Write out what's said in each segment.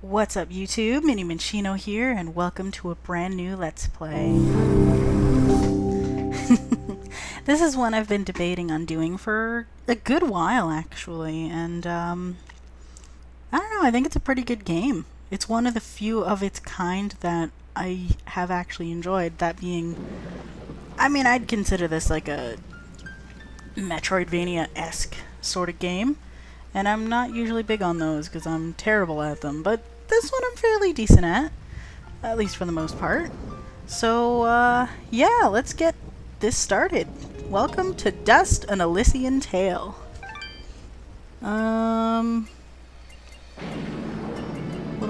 What's up YouTube, Mini Minchino here, and welcome to a brand new Let's Play. This is one I've been debating on doing for a good while actually, and I don't know, I think it's a pretty good game. It's one of the few of its kind that I have actually enjoyed, that being, I'd consider this like a Metroidvania-esque sort of game. And I'm not usually big on those because I'm terrible at them, but this one I'm fairly decent at least for the most part. So, yeah, let's get this started. Welcome to Dust, an Elysian Tale. What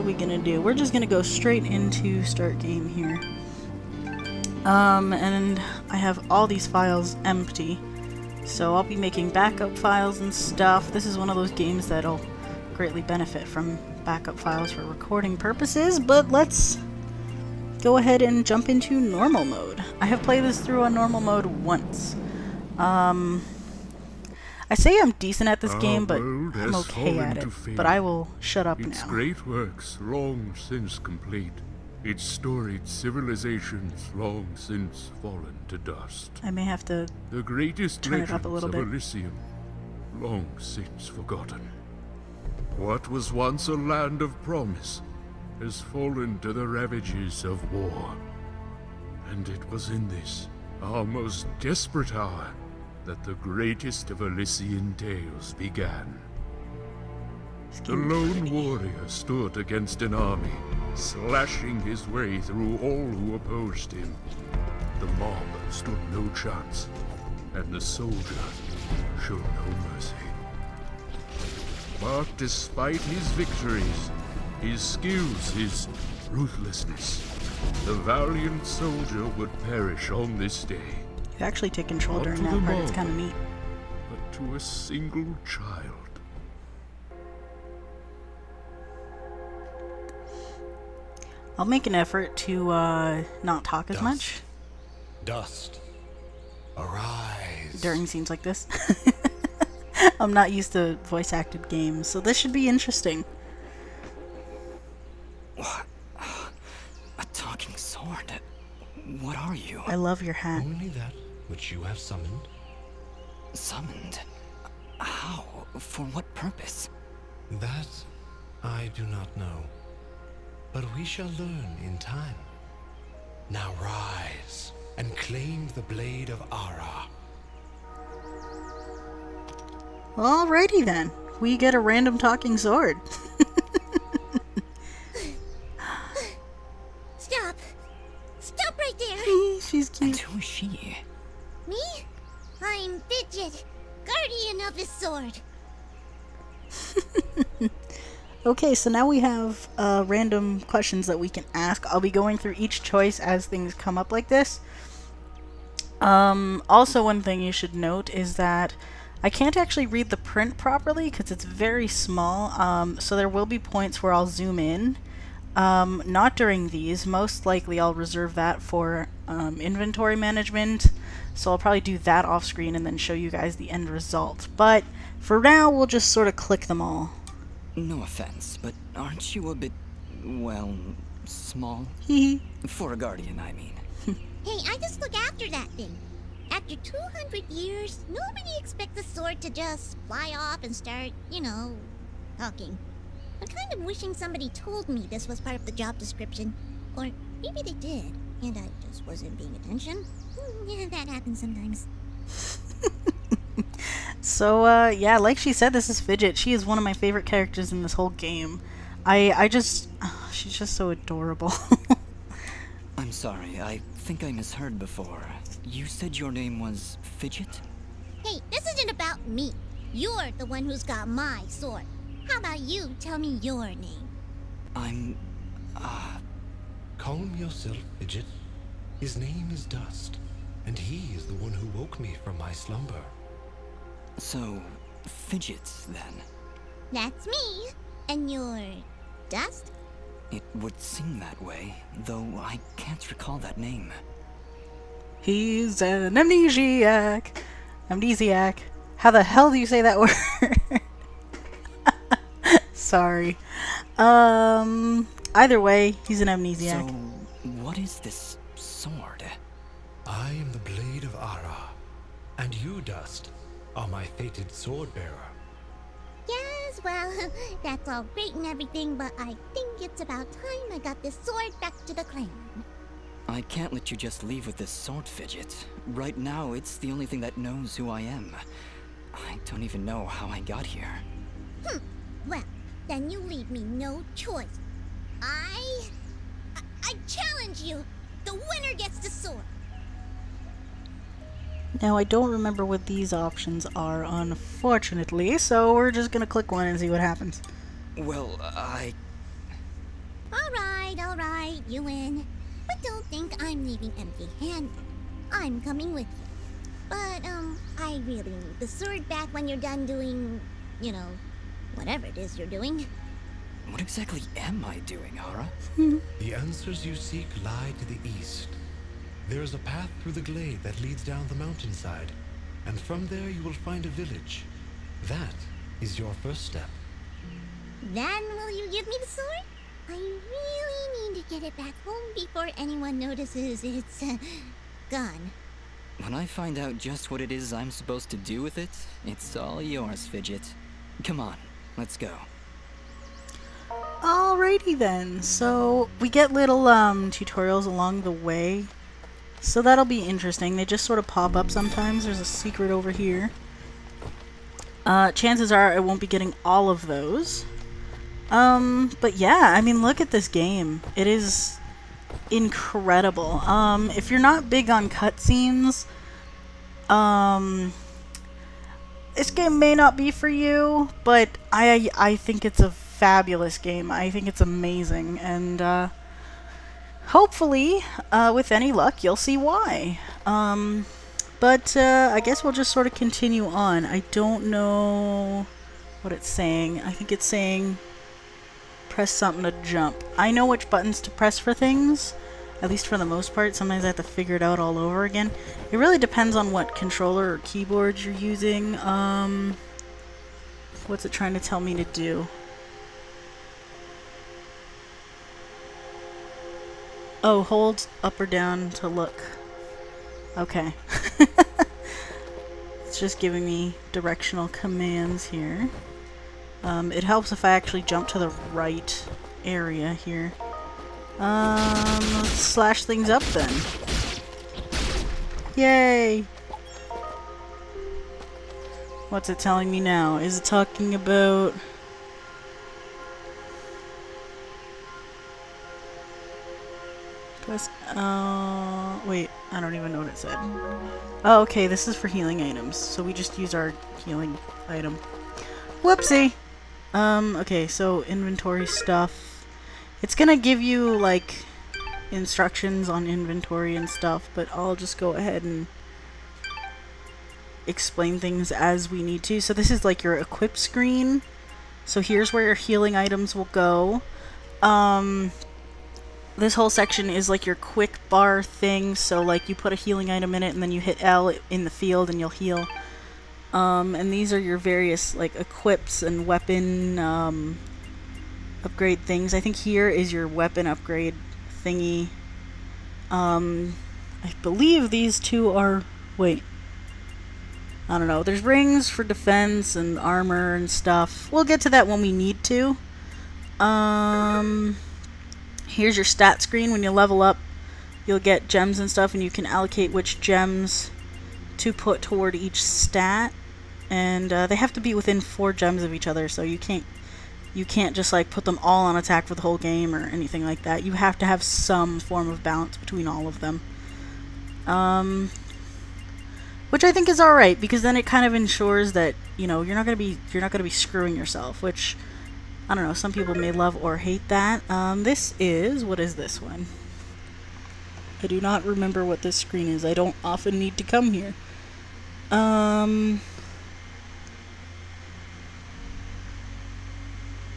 are we gonna do? We're just gonna go straight into start game here. And I have all these files empty. So I'll be making backup files and stuff. This is one of those games that'll greatly benefit from backup files for recording purposes, but let's go ahead and jump into normal mode. I have played this through on normal mode once. I say I'm decent at this game, but I'm okay at it. But I will shut up now. Its great works long since complete. Its storied civilizations long since fallen to dust. I may have to the greatest turn it up a little bit. Of Elysium, long since forgotten. What was once a land of promise has fallen to the ravages of war. And it was in this, our most desperate hour, that the greatest of Elysian tales began. The lone warrior stood against an army, slashing his way through all who opposed him. The mob stood no chance, and the soldier showed no mercy. But despite his victories, his skills, his ruthlessness, the valiant soldier would perish on this day. You actually take control Not during to that the part, it's mob, kind of neat. but to a single child. I'll make an effort to not talk as much Dust, arise. during scenes like this. I'm not used to voice acted games, so this should be interesting. What? A talking sword? What are you? I love your hat. Only that which you have summoned. Summoned? How? For what purpose? That I do not know. But we shall learn in time. Now rise and claim the blade of Ara. Alrighty then. We get a random talking sword. Stop! Stop right there! She's And cute. who is she? Me? I'm Fidget, guardian of this sword. Okay, so now we have random questions that we can ask. I'll be going through each choice as things come up like this. Also, one thing you should note is that I can't actually read the print properly because it's very small, so there will be points where I'll zoom in. Not during these. Most likely I'll reserve that for inventory management, so I'll probably do that off screen and then show you guys the end result. But for now, we'll just sort of click them all. No offense, but aren't you a bit, well, small? Hee For a guardian, I mean. Hey, I just look after that thing. After 200 years, nobody expects the sword to just fly off and start, talking. I'm kind of wishing somebody told me this was part of the job description. Or maybe they did, and I just wasn't paying attention. Yeah, that happens sometimes. So, yeah, like she said, this is Fidget. She is one of my favorite characters in this whole game. She's just so adorable. I'm sorry, I think I misheard before. You said your name was Fidget? Hey, this isn't about me. You're the one who's got my sword. How about you tell me your name? I'm... Calm yourself, Fidget. His name is Dust, and he is the one who woke me from my slumber. So, Fidgets, then? That's me. And you're Dust? It would seem that way, though I can't recall that name. He's an amnesiac. Amnesiac. How the hell do you say that word? Sorry. Either way, he's an amnesiac. So, what is this sword? I am the blade of Ara, and you, Dust, are my fated sword bearer. Yes, well, that's all great and everything, but I think it's about time I got this sword back to the clan. I can't let you just leave with this sword, Fidget. Right now, it's the only thing that knows who I am. I don't even know how I got here. Well, then you leave me no choice. I challenge you. The winner gets the sword. Now, I don't remember what these options are, unfortunately, so we're just gonna click one and see what happens. Well, All right, you win. But don't think I'm leaving empty-handed. I'm coming with you. But, I really need the sword back when you're done doing, you know, whatever it is you're doing. What exactly am I doing, Ara? The answers you seek lie to the east. There is a path through the glade that leads down the mountainside, and from there you will find a village. That is your first step. Then will you give me the sword? I really need to get it back home before anyone notices it's, gone. When I find out just what it is I'm supposed to do with it, it's all yours, Fidget. Come on, let's go. Alrighty then, so we get little tutorials along the way, so that'll be interesting. They just sort of pop up sometimes. There's a secret over here. Chances are I won't be getting all of those. But yeah, I mean, look at this game. It is incredible. If you're not big on cutscenes, this game may not be for you, but I think it's a fabulous game. I think it's amazing, and hopefully, with any luck, you'll see why. But I guess we'll just sort of continue on. I don't know what it's saying. I think it's saying press something to jump. I know which buttons to press for things, at least for the most part. Sometimes I have to figure it out all over again. It really depends on what controller or keyboard you're using. What's it trying to tell me to do? Oh, hold up or down to look. Okay. It's just giving me directional commands here. It helps if I actually jump to the right area here. Let's slash things up then. Yay! What's it telling me now? Is it talking about... wait, I don't even know what it said. Oh, okay, this is for healing items, so we just use our healing item. Whoopsie! Okay, so inventory stuff. It's gonna give you, like, instructions on inventory and stuff, but I'll just go ahead and explain things as we need to. So this is like your equip screen. So here's where your healing items will go. This whole section is like your quick bar thing, so like you put a healing item in it and then you hit L in the field and you'll heal. And these are your various like equips and weapon upgrade things. I think here is your weapon upgrade thingy. I believe these two are... wait. I don't know. There's rings for defense and armor and stuff. We'll get to that when we need to. Here's your stat screen. When you level up, you'll get gems and stuff, and you can allocate which gems to put toward each stat. And they have to be within 4 gems of each other, so you can't just like put them all on attack for the whole game or anything like that. You have to have some form of balance between all of them. Which I think is alright, because then it kind of ensures that, you know, you're not gonna be screwing yourself, which, I don't know, some people may love or hate that. This is... what is this one? I do not remember what this screen is. I don't often need to come here.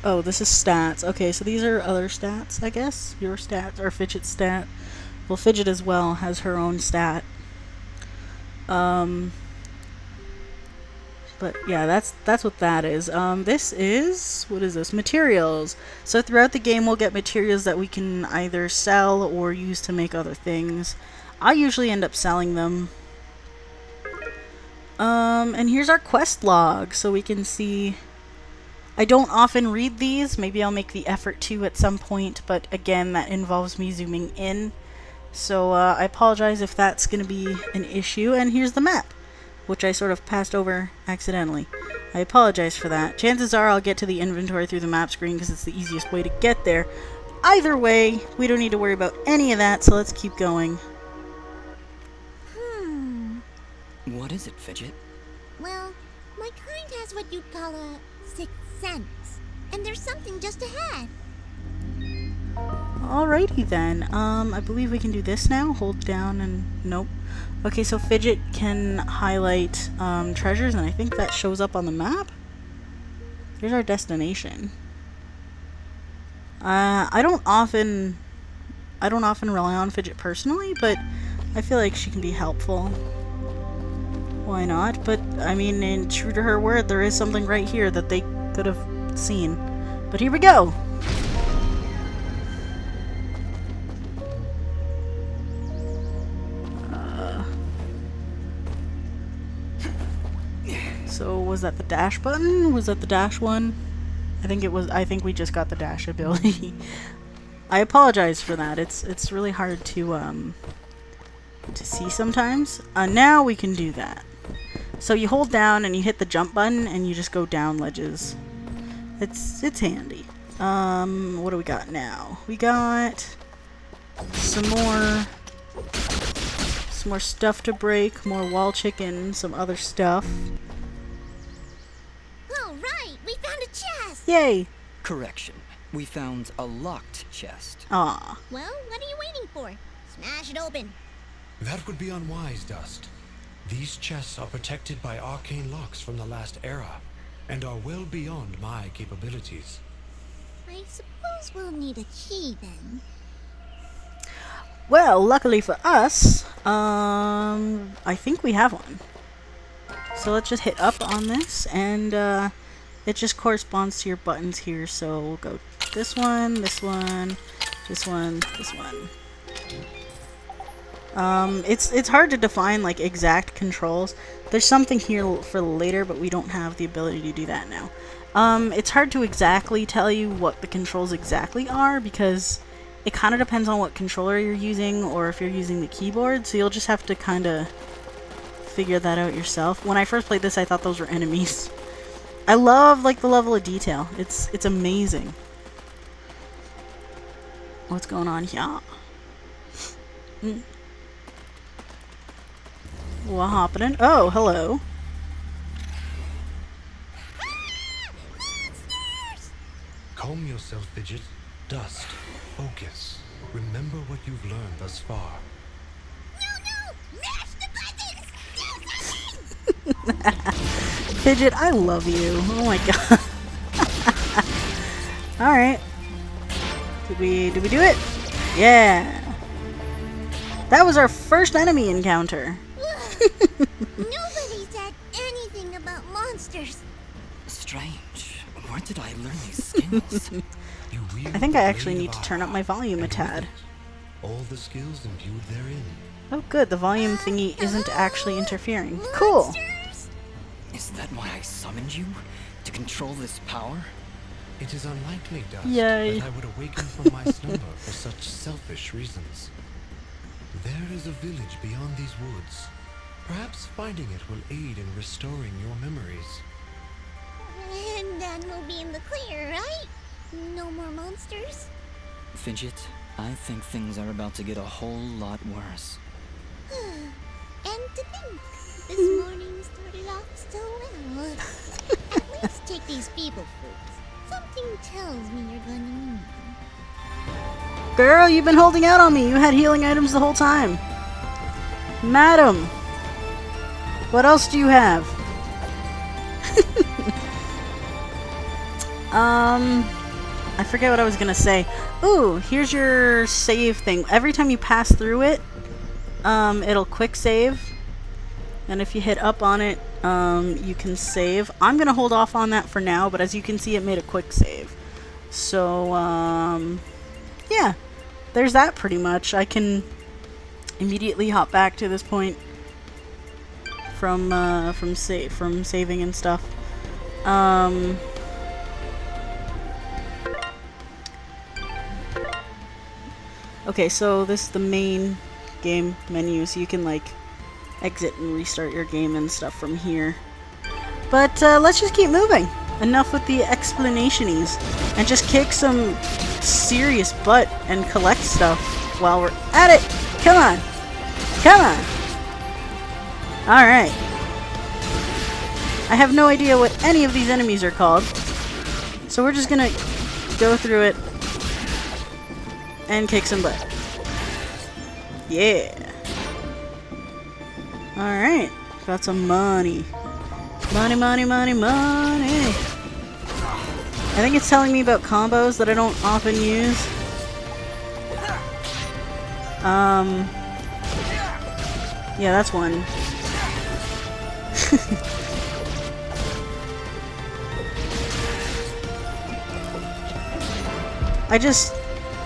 Oh, this is stats. Okay, so these are other stats, I guess. Your stats, or Fidget's stat. Well, Fidget as well has her own stat. But But yeah, that's what that is. This is, what is this? Materials. So throughout the game we'll get materials that we can either sell or use to make other things. I usually end up selling them. And here's our quest log, so we can see. I don't often read these. Maybe I'll make the effort to at some point, but again, that involves me zooming in. So I apologize if that's going to be an issue. And here's the map, which I sort of passed over accidentally. I apologize for that. Chances are I'll get to the inventory through the map screen because it's the easiest way to get there. Either way, we don't need to worry about any of that, so let's keep going. What is it, Fidget? Well, my kind has what you'd call a sixth sense. And there's something just ahead. Alrighty then. I believe we can do this now. Hold down and nope. Okay, so Fidget can highlight treasures, and I think that shows up on the map. Here's our destination. I don't often rely on Fidget personally, but I feel like she can be helpful. Why not? But I mean, in true to her word, there is something right here that they could have seen. But here we go. So was that the dash button? Was that the dash one? I think it was. I think we just got the dash ability. I apologize for that. It's really hard to see sometimes. Now we can do that. So you hold down and you hit the jump button and you just go down ledges. It's handy. What do we got now? We got some more stuff to break, more wall chicken, some other stuff. All right, we found a chest. Yay! Correction. We found a locked chest. Aw. Well, what are you waiting for? Smash it open. That would be unwise, Dust. These chests are protected by arcane locks from the last era, and are well beyond my capabilities. I suppose we'll need a key then. Well, luckily for us, I think we have one. So let's just hit up on this, and it just corresponds to your buttons here. So we'll go this one, this one, this one, this one. It's hard to define like exact controls. There's something here for later, but we don't have the ability to do that now. It's hard to exactly tell you what the controls exactly are because it kind of depends on what controller you're using or if you're using the keyboard, so you'll just have to kind of figure that out yourself. When I first played this, I thought those were enemies. I love like the level of detail. It's amazing. What's going on here? What happening? Oh, hello. Monsters! Calm yourself, Fidget. Dust. Focus. Remember what you've learned thus far. No! Mash the buttons! Fidget, I love you. Oh my god. Alright. Did we do it? Yeah. That was our first enemy encounter. Nobody said anything about monsters. Strange. Where did I learn these skills? You wield I think the I actually blade need of to turn up Ara, my volume a and with tad. it, all the skills imbued therein. Oh good, the volume thingy isn't actually interfering. Cool. Monsters? Is that why I summoned you? To control this power? It is unlikely, Dust, Yay. that I would awaken from my slumber for such selfish reasons. There is a village beyond these woods. Perhaps finding it will aid in restoring your memories. And then we'll be in the clear, right? No more monsters? Fidget, I think things are about to get a whole lot worse. And to think, this morning started off so well. At least take these feeble fruits. Something tells me you're gonna need them. Girl, you've been holding out on me. You had healing items the whole time. Madam. What else do you have? I forget what I was gonna say. Ooh, here's your save thing. Every time you pass through it, it'll quick save. And if you hit up on it, you can save. I'm gonna hold off on that for now, but as you can see, it made a quick save. So, yeah, there's that pretty much. I can immediately hop back to this point from saving and stuff. Okay, so this is the main game menu, so you can like exit and restart your game and stuff from here. But let's just keep moving. Enough with the explanationies, and just kick some serious butt and collect stuff while we're at it. Come on, come on. All right. I have no idea what any of these enemies are called, so we're just gonna go through it and kick some butt. Yeah. Alright. Got some money. Money, money, money, money. I think it's telling me about combos that I don't often use. Yeah, that's one.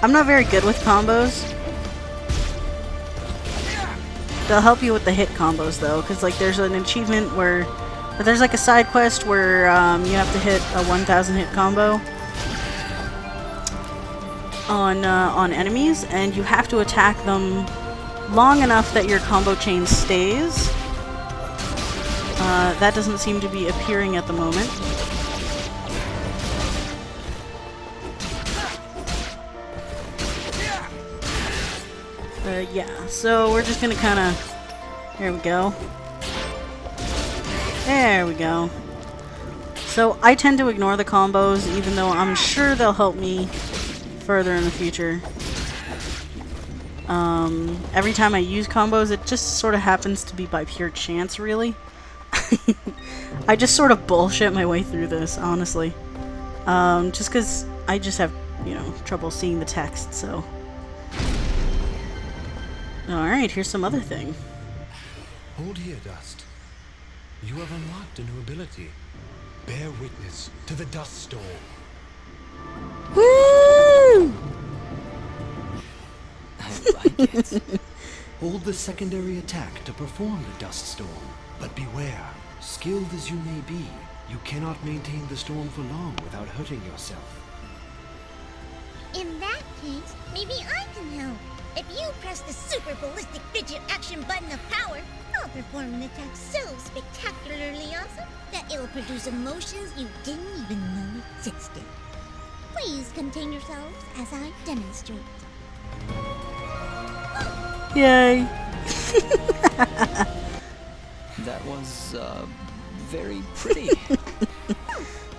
I'm not very good with combos. They'll help you with the hit combos though, because like there's an achievement where, or there's like a side quest where you have to hit a 1000 hit combo on enemies, and you have to attack them long enough that your combo chain stays. That doesn't seem to be appearing at the moment. Yeah, so we're just gonna kinda... There we go. There we go. So I tend to ignore the combos, even though I'm sure they'll help me further in the future. Every time I use combos, it just sort of happens to be by pure chance, really. I just sort of bullshit my way through this, honestly. Just because I just have, you know, trouble seeing the text, so... Alright, here's some other thing. Hold here, Dust. You have unlocked a new ability. Bear witness to the Dust Storm. Woo! I like it. Hold the secondary attack to perform the Dust Storm. But beware, skilled as you may be, you cannot maintain the storm for long without hurting yourself. In that case, maybe I can help. If you press the super ballistic fidget action button of power, I'll perform an attack so spectacularly awesome that it will produce emotions you didn't even know existed. Please contain yourselves as I demonstrate. Yay! That was, very pretty.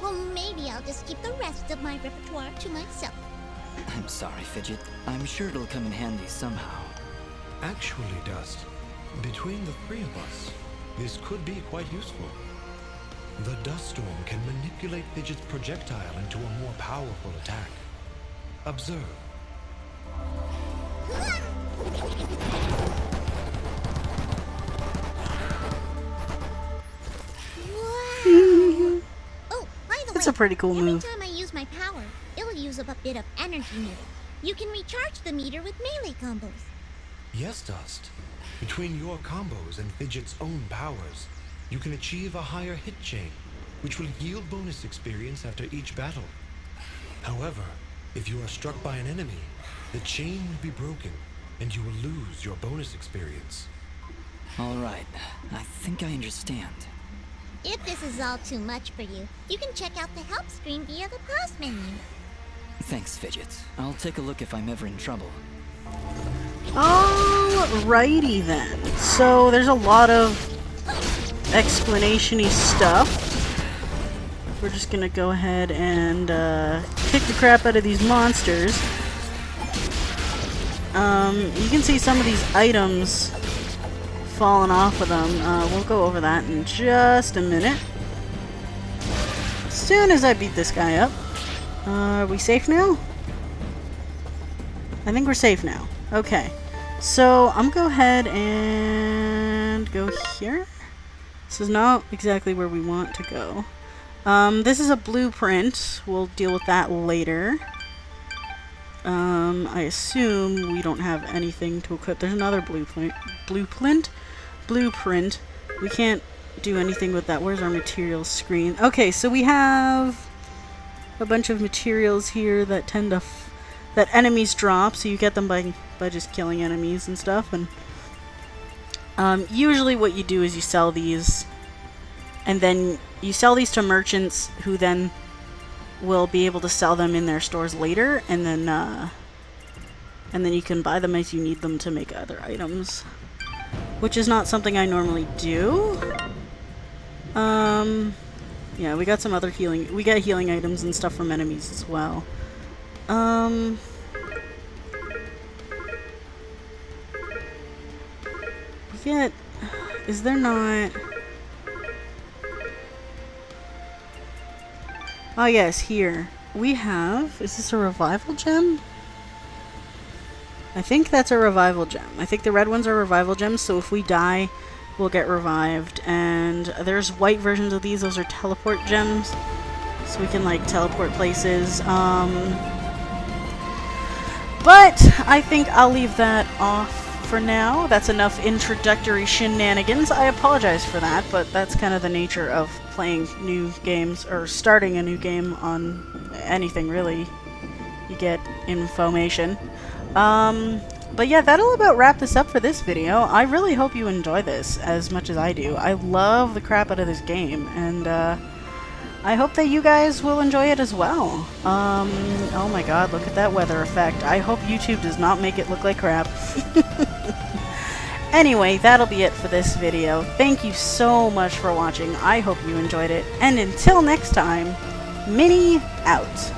Well, maybe I'll just keep the rest of my repertoire to myself. I'm sorry, Fidget. I'm sure it'll come in handy somehow. Actually, Dust, between the three of us, this could be quite useful. The Dust Storm can manipulate Fidget's projectile into a more powerful attack. Observe. Oh, by the way, That's a pretty cool move. Every time I use my power, it'll use up a bit of energy meter. You can recharge the meter with melee combos. Yes, Dust. Between your combos and Fidget's own powers, you can achieve a higher hit chain, which will yield bonus experience after each battle. However, if you are struck by an enemy, the chain will be broken, and you will lose your bonus experience. Alright, I think I understand. If this is all too much for you, you can check out the help screen via the pause menu. Thanks, Fidget. I'll take a look if I'm ever in trouble. Alrighty then. So there's a lot of explanation-y stuff. We're just gonna go ahead and kick the crap out of these monsters. You can see some of these items falling off of them. We'll go over that in just a minute. As soon as I beat this guy up. Are we safe now? I think we're safe now. Okay. So I'm gonna go ahead and go here. This is not exactly where we want to go. This is a blueprint. We'll deal with that later. I assume we don't have anything to equip. There's another blueprint. Blueprint. We can't do anything with that. Where's our materials screen? Okay, so we have a bunch of materials here that tend to that enemies drop, so you get them by just killing enemies and stuff. And usually what you do is you sell these, and then you sell these to merchants who then will be able to sell them in their stores later, and then you can buy them as you need them to make other items, which is not something I normally do. Yeah, we got some other healing. We got healing items and stuff from enemies as well. We get... Is there not... Oh yes, here. We have... Is this a revival gem? I think that's a revival gem. I think the red ones are revival gems, so if we die, we'll get revived. And there's white versions of these. Those are teleport gems. So we can, like, teleport places. But I think I'll leave that off for now. That's enough introductory shenanigans. I apologize for that, but that's kind of the nature of playing new games, or starting a new game on anything, really. You get information. But yeah, that'll about wrap this up for this video. I really hope you enjoy this as much as I do. I love the crap out of this game, and I hope that you guys will enjoy it as well. Oh my god, look at that weather effect. I hope YouTube does not make it look like crap. Anyway, that'll be it for this video. Thank you so much for watching. I hope you enjoyed it. And until next time, Minnie out.